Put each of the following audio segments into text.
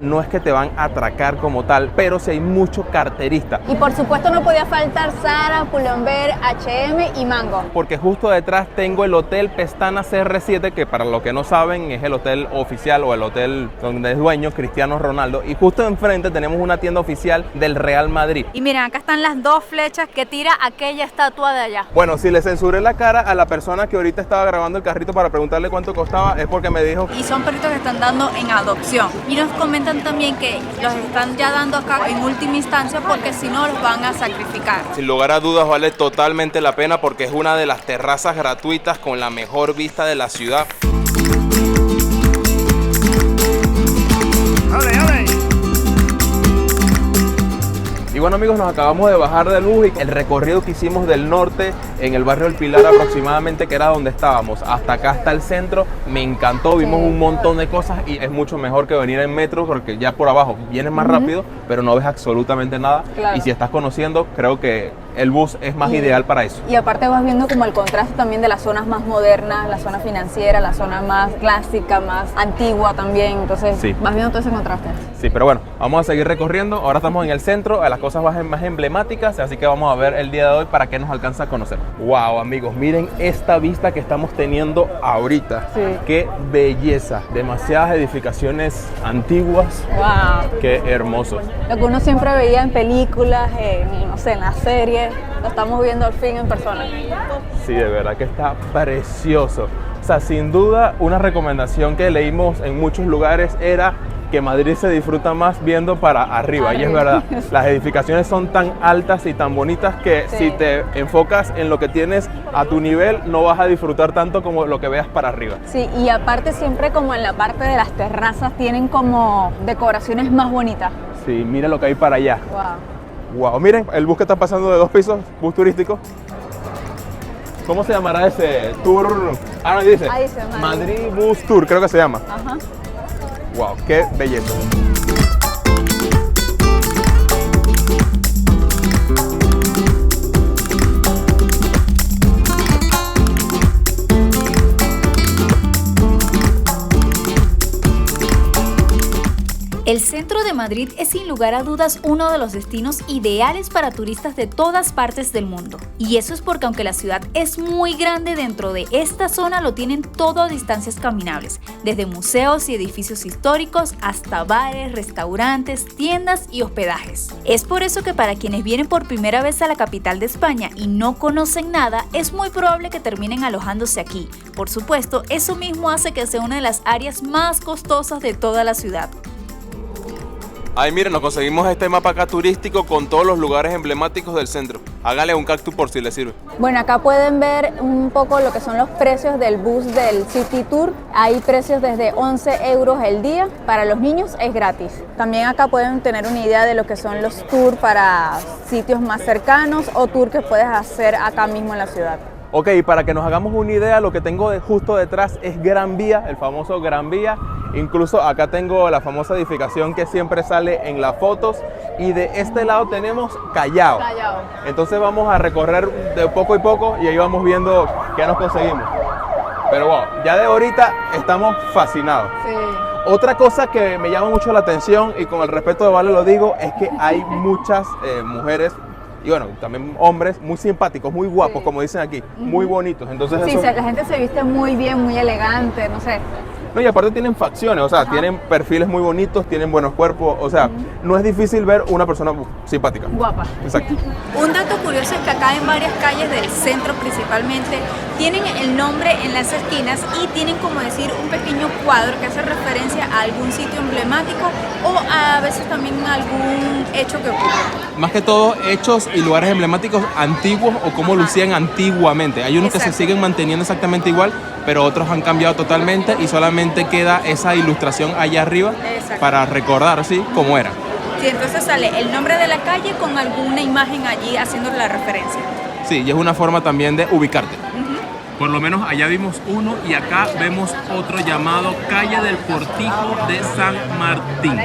No es que te van a atracar como tal, pero sí hay mucho carterista. Y por supuesto no podía faltar Zara, Pull&Bear, H&M y Mango. Porque justo detrás tengo el Hotel Pestana CR7, que para los que no saben es el hotel oficial o el hotel donde es dueño Cristiano Ronaldo. Y justo enfrente tenemos una tienda oficial del Real Madrid. Y miren, acá están las dos flechas que tira aquella estatua de allá. Bueno, si le censuré la cara a la persona que ahorita estaba grabando el carrito para preguntarle cuánto costaba, es porque me dijo... Y son perritos que están dando en adopción. Y nos comentan también que los están ya dando acá en última instancia porque si no los van a sacrificar. Sin lugar a dudas vale totalmente la pena porque es una de las terrazas gratuitas con la mejor vista de la ciudad. Y bueno amigos, nos acabamos de bajar del bus y el recorrido que hicimos del norte en el barrio del Pilar aproximadamente, que era donde estábamos, hasta acá hasta el centro, me encantó, vimos un montón de cosas y es mucho mejor que venir en metro porque ya por abajo vienes más rápido, pero no ves absolutamente nada. Claro. Y si estás conociendo, creo que el bus es más ideal para eso. Y aparte vas viendo como el contraste también de las zonas más modernas, la zona financiera, la zona más clásica, más antigua también, entonces Sí. vas viendo todo ese contraste. Sí, pero bueno, vamos a seguir recorriendo. Ahora estamos en el centro, a las cosas más emblemáticas, así que vamos a ver el día de hoy para qué nos alcanza a conocer. Wow, amigos, miren esta vista que estamos teniendo ahorita. Sí. Qué belleza, demasiadas edificaciones antiguas. Wow. Qué hermoso. Lo que uno siempre veía en películas, no sé, en las series, lo estamos viendo al fin en persona. Sí, de verdad que está precioso. O sea, sin duda, una recomendación que leímos en muchos lugares era que Madrid se disfruta más viendo para arriba. Y es verdad, las edificaciones son tan altas y tan bonitas que Sí. si te enfocas en lo que tienes a tu nivel, no vas a disfrutar tanto como lo que veas para arriba. Sí, y aparte siempre como en la parte de las terrazas tienen como decoraciones más bonitas. Sí, mira lo que hay para allá. Wow. Wow, miren, el bus que está pasando de 2 pisos, bus turístico. ¿Cómo se llamará ese tour? Ah, no, dice Ahí dice Madrid Bus Tour, creo que se llama. Ajá. Wow, qué belleza. El centro de Madrid es sin lugar a dudas uno de los destinos ideales para turistas de todas partes del mundo. Y eso es porque aunque la ciudad es muy grande, dentro de esta zona lo tienen todo a distancias caminables, desde museos y edificios históricos hasta bares, restaurantes, tiendas y hospedajes. Es por eso que para quienes vienen por primera vez a la capital de España y no conocen nada, es muy probable que terminen alojándose aquí. Por supuesto, eso mismo hace que sea una de las áreas más costosas de toda la ciudad. Ay, miren, nos conseguimos este mapa acá turístico con todos los lugares emblemáticos del centro. Hágale un cactus por si le sirve. Bueno, acá pueden ver un poco lo que son los precios del bus del City Tour. Hay precios desde 11 euros el día. Para los niños es gratis. También acá pueden tener una idea de lo que son los tours para sitios más cercanos o tours que puedes hacer acá mismo en la ciudad. Ok, para que nos hagamos una idea, lo que tengo justo detrás es Gran Vía, el famoso Gran Vía. Incluso acá tengo la famosa edificación que siempre sale en las fotos. Y de este lado tenemos Callao. Entonces vamos a recorrer de poco y poco y ahí vamos viendo qué nos conseguimos. Pero wow, ya de ahorita estamos fascinados. Sí. Otra cosa que me llama mucho la atención, y con el respeto de Vale lo digo, es que hay muchas mujeres y bueno, también hombres muy simpáticos, muy guapos, Sí. como dicen aquí, muy bonitos. Entonces Sí, eso... la gente se viste muy bien, muy elegante, no sé. No, y aparte tienen facciones, o sea, tienen perfiles muy bonitos, tienen buenos cuerpos, o sea, no es difícil ver una persona simpática. Guapa. Exacto. Un dato curioso es que acá en varias calles del centro principalmente tienen el nombre en las esquinas y tienen como decir un pequeño cuadro que hace referencia a algún sitio emblemático o a veces también a algún hecho que ocurre. Más que todo, hechos y lugares emblemáticos antiguos o cómo lucían antiguamente. Hay unos que se Exacto. siguen manteniendo exactamente igual, pero otros han cambiado totalmente y solamente queda esa ilustración allá arriba Exacto. para recordar, ¿sí?, cómo era. Sí, entonces sale el nombre de la calle con alguna imagen allí haciendo la referencia. Sí, y es una forma también de ubicarte. Por lo menos allá vimos uno y acá vemos otro llamado Calle del Cortijo de San Martín.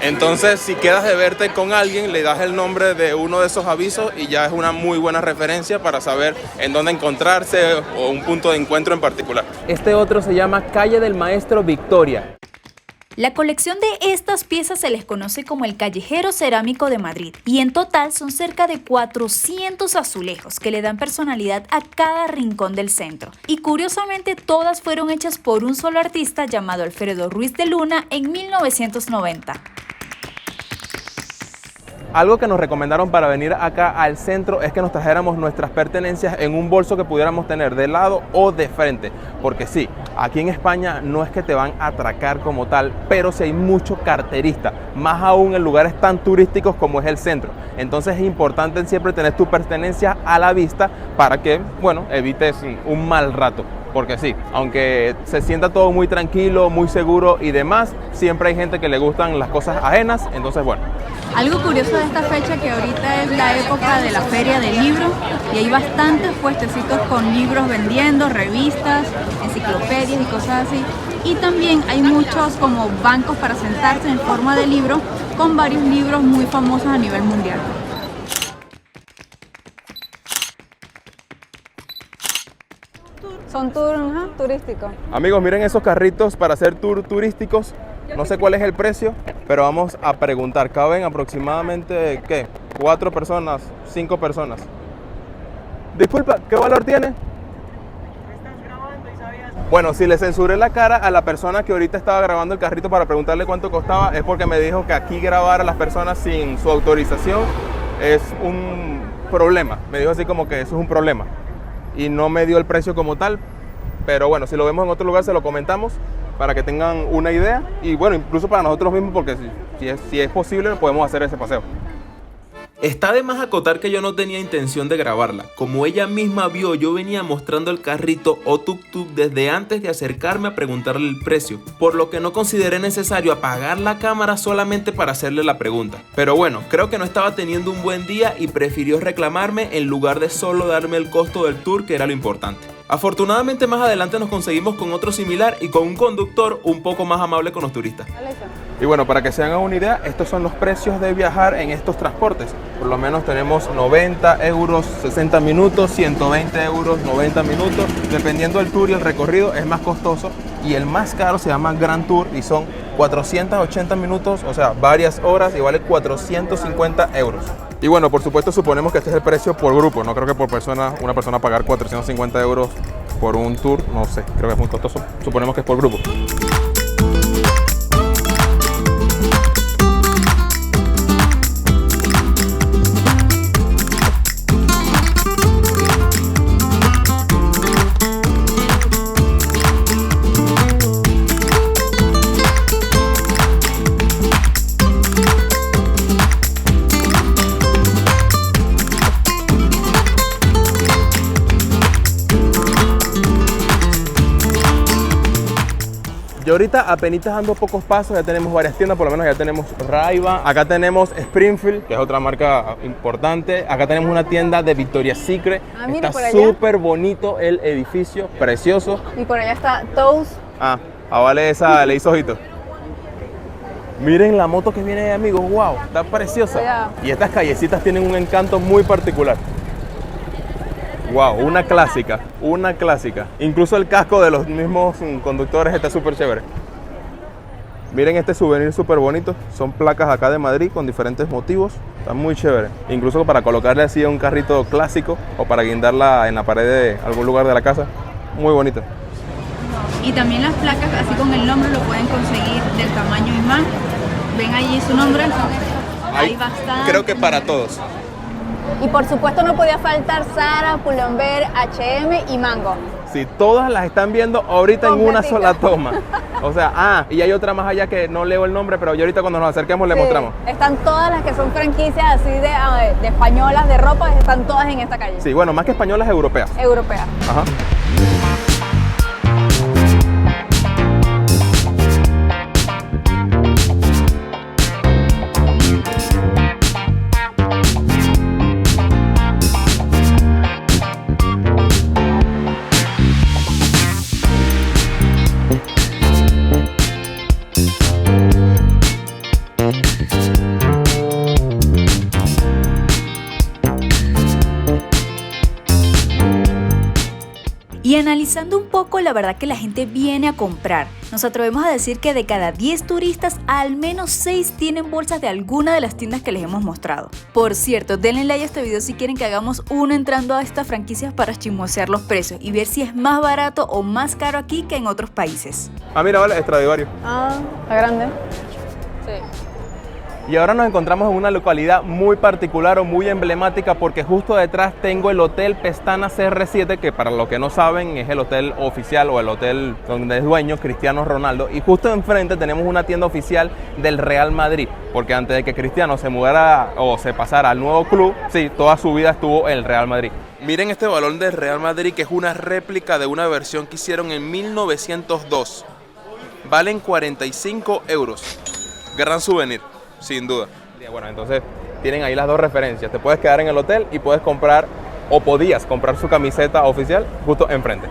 Entonces, si quedas de verte con alguien, le das el nombre de uno de esos avisos y ya es una muy buena referencia para saber en dónde encontrarse o un punto de encuentro en particular. Este otro se llama Calle del Maestro Victoria. La colección de estas piezas se les conoce como el Callejero Cerámico de Madrid y en total son cerca de 400 azulejos que le dan personalidad a cada rincón del centro. Y curiosamente todas fueron hechas por un solo artista llamado Alfredo Ruiz de Luna en 1990. Algo que nos recomendaron para venir acá al centro es que nos trajéramos nuestras pertenencias en un bolso que pudiéramos tener de lado o de frente. Porque sí, aquí en España no es que te van a atracar como tal, pero sí hay mucho carterista, más aún en lugares tan turísticos como es el centro. Entonces es importante siempre tener tus pertenencias a la vista para que, bueno, evites un mal rato. Porque sí, aunque se sienta todo muy tranquilo, muy seguro y demás, siempre hay gente que le gustan las cosas ajenas, entonces bueno. Algo curioso de esta fecha que ahorita es la época de la feria del libro y hay bastantes puestecitos con libros vendiendo, revistas, enciclopedias y cosas así. Y también hay muchos como bancos para sentarse en forma de libro con varios libros muy famosos a nivel mundial. Son tours turísticos. Amigos, miren esos carritos para hacer tours turísticos. No sé cuál es el precio, pero vamos a preguntar. Caben aproximadamente, ¿qué? 4 personas, 5 personas. Disculpa, ¿qué valor tiene? Bueno, si le censuré la cara a la persona que ahorita estaba grabando el carrito para preguntarle cuánto costaba, es porque me dijo que aquí grabar a las personas sin su autorización es un problema. Me dijo así como que eso es un problema. Y no me dio el precio como tal, pero bueno, si lo vemos en otro lugar se lo comentamos para que tengan una idea y bueno, incluso para nosotros mismos, porque si es posible podemos hacer ese paseo. Está de más acotar que yo no tenía intención de grabarla. Como ella misma vio, yo venía mostrando el carrito o tuk-tuk desde antes de acercarme a preguntarle el precio, por lo que no consideré necesario apagar la cámara solamente para hacerle la pregunta. Pero bueno, creo que no estaba teniendo un buen día y prefirió reclamarme en lugar de solo darme el costo del tour, que era lo importante. Afortunadamente más adelante nos conseguimos con otro similar y con un conductor un poco más amable con los turistas. Y bueno, para que se hagan una idea, estos son los precios de viajar en estos transportes. Por lo menos tenemos 90 euros 60 minutos, 120 euros 90 minutos. Dependiendo del tour y el recorrido es más costoso. Y el más caro se llama Grand Tour y son 480 minutos, o sea, varias horas y vale 450 euros. Y bueno, por supuesto suponemos que este es el precio por grupo. No creo que por persona, una persona pagar 450 euros por un tour, no sé, creo que es muy costoso. Suponemos que es por grupo. Yo ahorita apenas ando pocos pasos, ya tenemos varias tiendas, por lo menos ya tenemos Ray-Ban, acá tenemos Springfield, que es otra marca importante, acá tenemos una tienda de Victoria's Secret, está súper bonito el edificio, precioso. Y por allá está Toast. Ah, vale, esa le hizo ojito. Miren la moto que viene ahí, amigos, wow, está preciosa. Cuidado. Y estas callecitas tienen un encanto muy particular. Wow, una clásica, una clásica. Incluso el casco de los mismos conductores está súper chévere. Miren este souvenir súper bonito. Son placas acá de Madrid con diferentes motivos. Está muy chévere. Incluso para colocarle así a un carrito clásico o para guindarla en la pared de algún lugar de la casa. Muy bonito. Y también las placas, así con el nombre, lo pueden conseguir del tamaño imán. Ven allí su nombre. Hay bastante. Creo que para todos. Y por supuesto no podía faltar Zara, Pull&Bear, H&M y Mango. Sí, todas las están viendo ahorita en una sola toma. O sea, y hay otra más allá que no leo el nombre, pero yo ahorita cuando nos acerquemos le mostramos. Están todas las que son franquicias así de españolas de ropa, están todas en esta calle. Sí, bueno, más que españolas, europeas. Europeas. Ajá. Y analizando un poco, la verdad que la gente viene a comprar. Nos atrevemos a decir que de cada 10 turistas, al menos 6 tienen bolsas de alguna de las tiendas que les hemos mostrado. Por cierto, denle like a este video si quieren que hagamos uno entrando a estas franquicias para chismosear los precios y ver si es más barato o más caro aquí que en otros países. Ah, mira, vale, Stradivarius. Ah, está grande. Sí. Y ahora nos encontramos en una localidad muy particular o muy emblemática porque justo detrás tengo el Hotel Pestana CR7, que para los que no saben es el hotel oficial o el hotel donde es dueño Cristiano Ronaldo. Y justo enfrente tenemos una tienda oficial del Real Madrid, porque antes de que Cristiano se mudara o se pasara al nuevo club, sí, toda su vida estuvo en el Real Madrid. Miren este balón del Real Madrid, que es una réplica de una versión que hicieron en 1902. Valen 45 euros. Gran souvenir. Sin duda. Bueno, entonces tienen ahí las dos referencias. Te puedes quedar en el hotel y puedes comprar, o podías comprar su camiseta oficial justo enfrente.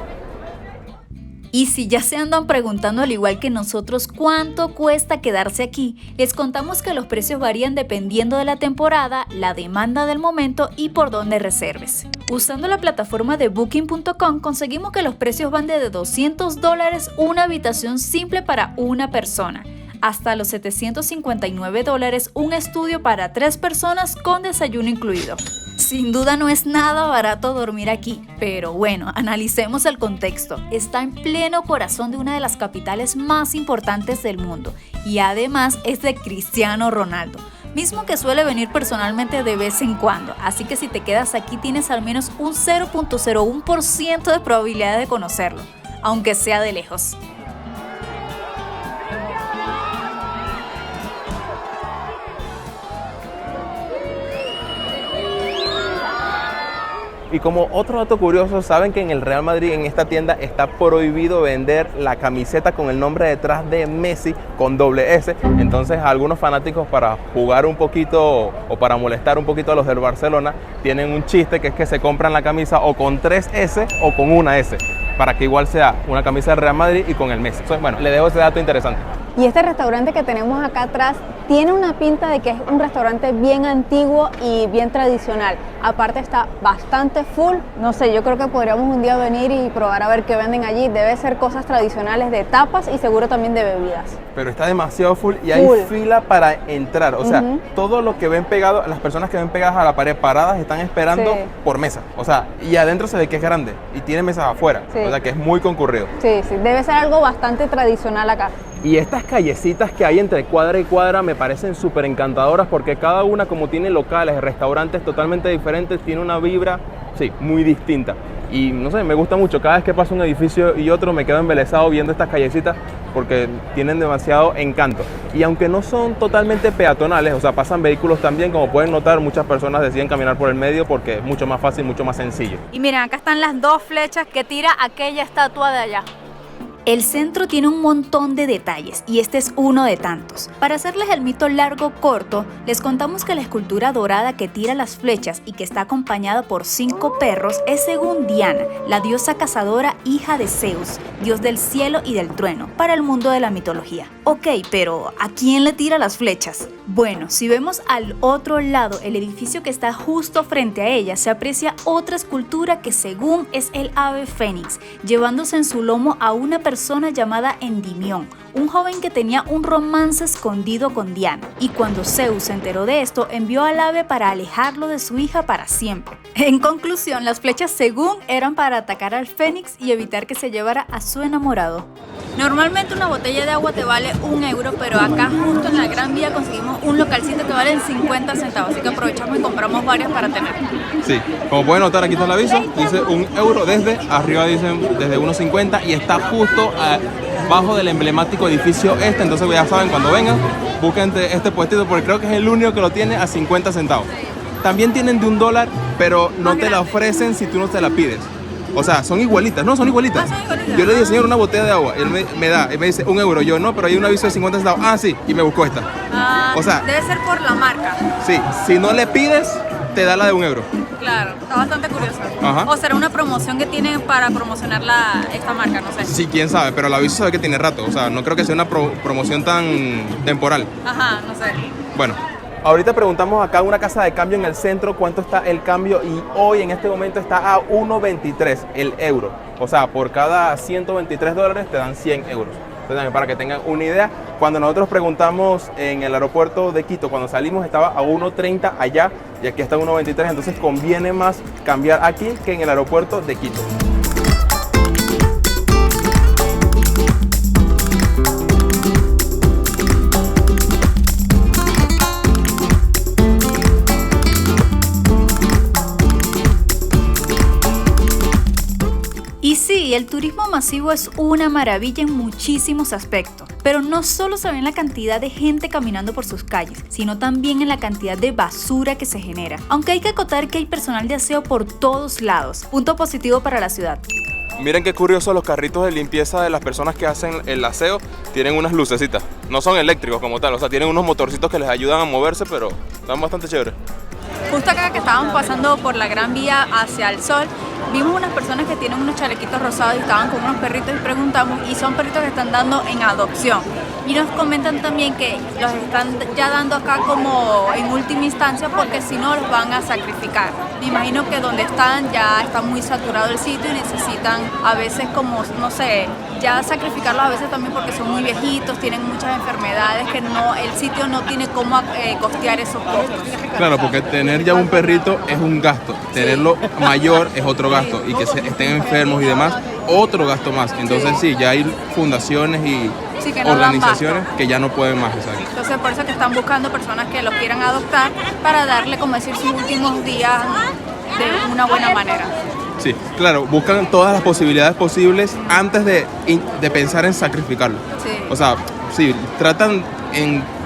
Y si ya se andan preguntando al igual que nosotros cuánto cuesta quedarse aquí, les contamos que los precios varían dependiendo de la temporada, la demanda del momento y por dónde reserves. Usando la plataforma de Booking.com conseguimos que los precios van de $200 una habitación simple para una persona, hasta los $759 un estudio para 3 personas con desayuno incluido. Sin duda no es nada barato dormir aquí, pero bueno, analicemos el contexto. Está en pleno corazón de una de las capitales más importantes del mundo y además es de Cristiano Ronaldo, mismo que suele venir personalmente de vez en cuando, así que si te quedas aquí tienes al menos un 0.01% de probabilidad de conocerlo, aunque sea de lejos. Y como otro dato curioso, saben que en el Real Madrid, en esta tienda, está prohibido vender la camiseta con el nombre detrás de Messi con doble S. Entonces algunos fanáticos, para jugar un poquito o para molestar un poquito a los del Barcelona, tienen un chiste que es que se compran la camisa o con 3 S o con una S, para que igual sea una camisa del Real Madrid y con el Messi. Entonces, bueno, le dejo ese dato interesante. Y este restaurante que tenemos acá atrás tiene una pinta de que es un restaurante bien antiguo y bien tradicional. Aparte está bastante full. No sé, yo creo que podríamos un día venir y probar a ver qué venden allí. Debe ser cosas tradicionales de tapas y seguro también de bebidas. Pero está demasiado full y hay fila para entrar. O sea, todo lo que ven pegado, las personas que ven pegadas a la pared paradas están esperando por mesa. O sea, y adentro se ve que es grande y tiene mesas afuera. O sea, que es muy concurrido. Sí, sí, debe ser algo bastante tradicional acá. Y estas callecitas que hay entre cuadra y cuadra me parecen súper encantadoras porque cada una, como tiene locales, restaurantes totalmente diferentes, tiene una vibra, sí, muy distinta. Y no sé, me gusta mucho. Cada vez que paso un edificio y otro me quedo embelesado viendo estas callecitas porque tienen demasiado encanto. Y aunque no son totalmente peatonales, o sea, pasan vehículos también, como pueden notar, muchas personas deciden caminar por el medio porque es mucho más fácil, mucho más sencillo. Y miren, acá están las 2 flechas que tira aquella estatua de allá. El centro tiene un montón de detalles y este es uno de tantos. Para hacerles el mito largo corto, les contamos que la escultura dorada que tira las flechas y que está acompañada por 5 perros es según Diana, la diosa cazadora hija de Zeus, dios del cielo y del trueno, para el mundo de la mitología. Ok, pero ¿a quién le tira las flechas? Bueno, si vemos al otro lado el edificio que está justo frente a ella, se aprecia otra escultura que según es el ave fénix, llevándose en su lomo a una persona llamada Endimión, un joven que tenía un romance escondido con Diana, y cuando Zeus se enteró de esto, envió al ave para alejarlo de su hija para siempre. En conclusión, las flechas según eran para atacar al fénix y evitar que se llevara a su enamorado. Normalmente una botella de agua te vale 1 euro, pero acá justo en la Gran Vía conseguimos un localcito que vale 50 centavos, así que aprovechamos y compramos varias para tener. Sí, como pueden notar, aquí está el aviso, dice 1 euro desde, arriba dicen desde 1.50 y está justo abajo del emblemático edificio este, entonces ya saben, cuando vengan, busquen este puestito porque creo que es el único que lo tiene a 50 centavos. También tienen de $1, pero no te la ofrecen si tú no te la pides. O sea, son igualitas, no, son igualitas. Yo le dije, señor, una botella de agua. Él me dice 1 euro. Yo, no, pero hay un aviso de 50 centavos. Ah, sí, y me buscó esta. O sea, debe ser por la marca. Sí, si no le pides, te da la de 1 euro. Claro, está bastante curioso. Ajá. O será una promoción que tienen para promocionar esta marca, no sé. Sí, quién sabe, pero el aviso sabe que tiene rato. O sea, no creo que sea una promoción tan temporal. Ajá, no sé. Bueno. Ahorita preguntamos acá en una casa de cambio en el centro cuánto está el cambio y hoy en este momento está a 1.23 el euro. O sea, por cada $123 te dan 100 euros. Entonces, para que tengan una idea, cuando nosotros preguntamos en el aeropuerto de Quito, cuando salimos estaba a 1.30 allá y aquí está a 1.23, entonces conviene más cambiar aquí que en el aeropuerto de Quito. Y sí, el turismo masivo es una maravilla en muchísimos aspectos, pero no solo se ve en la cantidad de gente caminando por sus calles, sino también en la cantidad de basura que se genera. Aunque hay que acotar que hay personal de aseo por todos lados, punto positivo para la ciudad. Miren qué curioso, los carritos de limpieza de las personas que hacen el aseo tienen unas lucecitas. No son eléctricos como tal, o sea, tienen unos motorcitos que les ayudan a moverse, pero están bastante chéveres. Justo acá que estábamos pasando por la Gran Vía hacia el sol, vimos unas personas que tienen unos chalequitos rosados y estaban con unos perritos y preguntamos, y son perritos que están dando en adopción. Y nos comentan también que los están ya dando acá como en última instancia porque si no los van a sacrificar. Me imagino que donde están ya está muy saturado el sitio y necesitan a veces como, no sé, ya sacrificarlos a veces también porque son muy viejitos, tienen muchas enfermedades que no, el sitio no tiene cómo costear esos costos. Claro, porque tener ya un perrito es un gasto, tenerlo mayor es otro gasto y que estén enfermos y demás, otro gasto más. Entonces sí, ya hay fundaciones y que no organizaciones que ya no pueden más. Exacto. Entonces por eso es que están buscando personas que los quieran adoptar para darle, como decir, sus últimos días de una buena manera. Sí, claro, buscan todas las posibilidades posibles antes de pensar en sacrificarlo. Sí. O sea, sí, tratan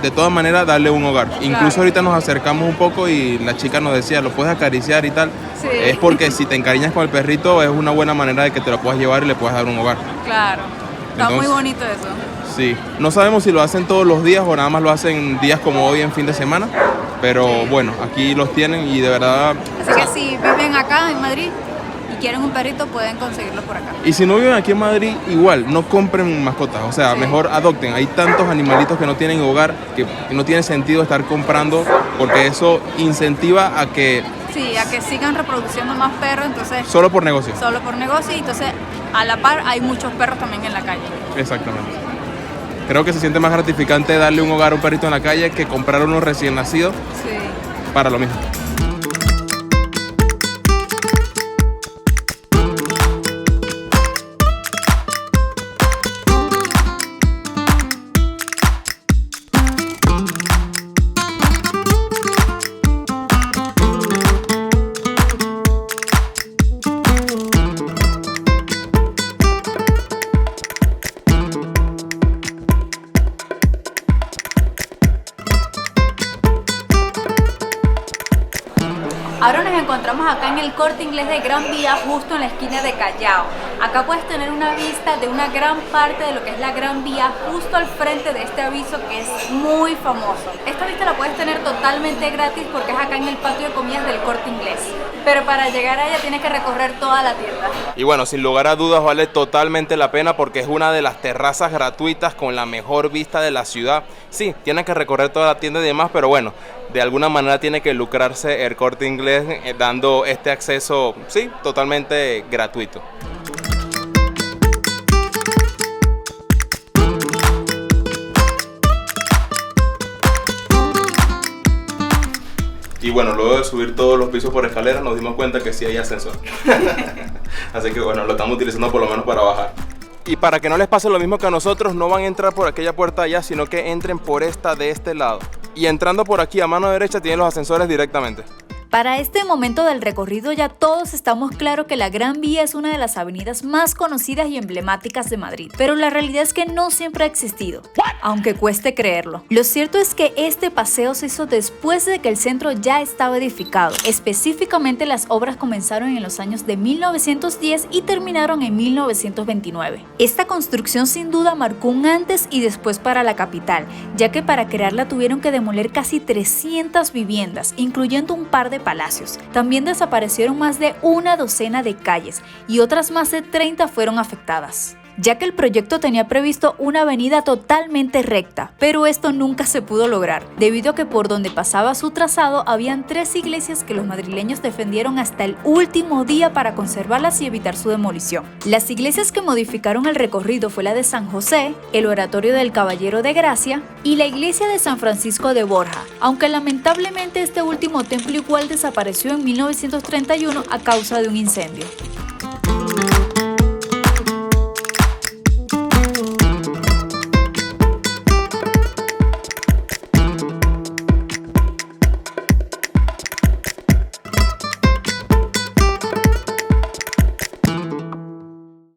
de todas maneras darle un hogar. Claro. Incluso ahorita nos acercamos un poco y la chica nos decía, lo puedes acariciar y tal. Sí. Es porque si te encariñas con el perrito es una buena manera de que te lo puedas llevar y le puedas dar un hogar. Claro, está muy bonito eso. Sí, no sabemos si lo hacen todos los días o nada más lo hacen días como hoy en fin de semana, pero sí. Bueno, aquí los tienen y de verdad... Así que si viven acá en Madrid y quieren un perrito pueden conseguirlo por acá. Y si no viven aquí en Madrid, igual, no compren mascotas, o sea, sí. Mejor adopten. Hay tantos animalitos que no tienen hogar que no tiene sentido estar comprando porque eso incentiva a que... Sí, a que sigan reproduciendo más perros, entonces... Solo por negocio. Solo por negocio y entonces a la par hay muchos perros también en la calle. Exactamente. Creo que se siente más gratificante darle un hogar a un perrito en la calle que comprar uno recién nacido. Sí. Para lo mismo. Ahora nos encontramos acá en el Corte Inglés de Gran Vía, justo en la esquina de Callao. Acá puedes tener una vista de una gran parte de lo que es la Gran Vía, justo al frente de este aviso que es muy famoso. Esta vista la puedes tener totalmente gratis porque es acá en el patio de comidas del Corte Inglés. Pero para llegar a ella tienes que recorrer toda la tienda. Y bueno, sin lugar a dudas vale totalmente la pena porque es una de las terrazas gratuitas con la mejor vista de la ciudad. Sí, tienes que recorrer toda la tienda y demás, pero bueno, de alguna manera tiene que lucrarse el Corte Inglés dando este acceso, sí, totalmente gratuito. Y bueno, luego de subir todos los pisos por escalera nos dimos cuenta que sí hay ascensor. Así que bueno, lo estamos utilizando por lo menos para bajar. Y para que no les pase lo mismo que a nosotros, no van a entrar por aquella puerta allá, sino que entren por esta de este lado. Y entrando por aquí a mano derecha tienen los ascensores directamente. Para este momento del recorrido ya todos estamos claros que la Gran Vía es una de las avenidas más conocidas y emblemáticas de Madrid, pero la realidad es que no siempre ha existido, aunque cueste creerlo. Lo cierto es que este paseo se hizo después de que el centro ya estaba edificado. Específicamente las obras comenzaron en los años de 1910 y terminaron en 1929. Esta construcción sin duda marcó un antes y después para la capital, ya que para crearla tuvieron que demoler casi 300 viviendas, incluyendo un par de palacios. También desaparecieron más de una docena de calles y otras más de 30 fueron afectadas. ya que el proyecto tenía previsto una avenida totalmente recta, pero esto nunca se pudo lograr, debido a que por donde pasaba su trazado habían 3 iglesias que los madrileños defendieron hasta el último día para conservarlas y evitar su demolición. Las iglesias que modificaron el recorrido fue la de San José, el Oratorio del Caballero de Gracia y la iglesia de San Francisco de Borja, aunque lamentablemente este último templo igual desapareció en 1931 a causa de un incendio.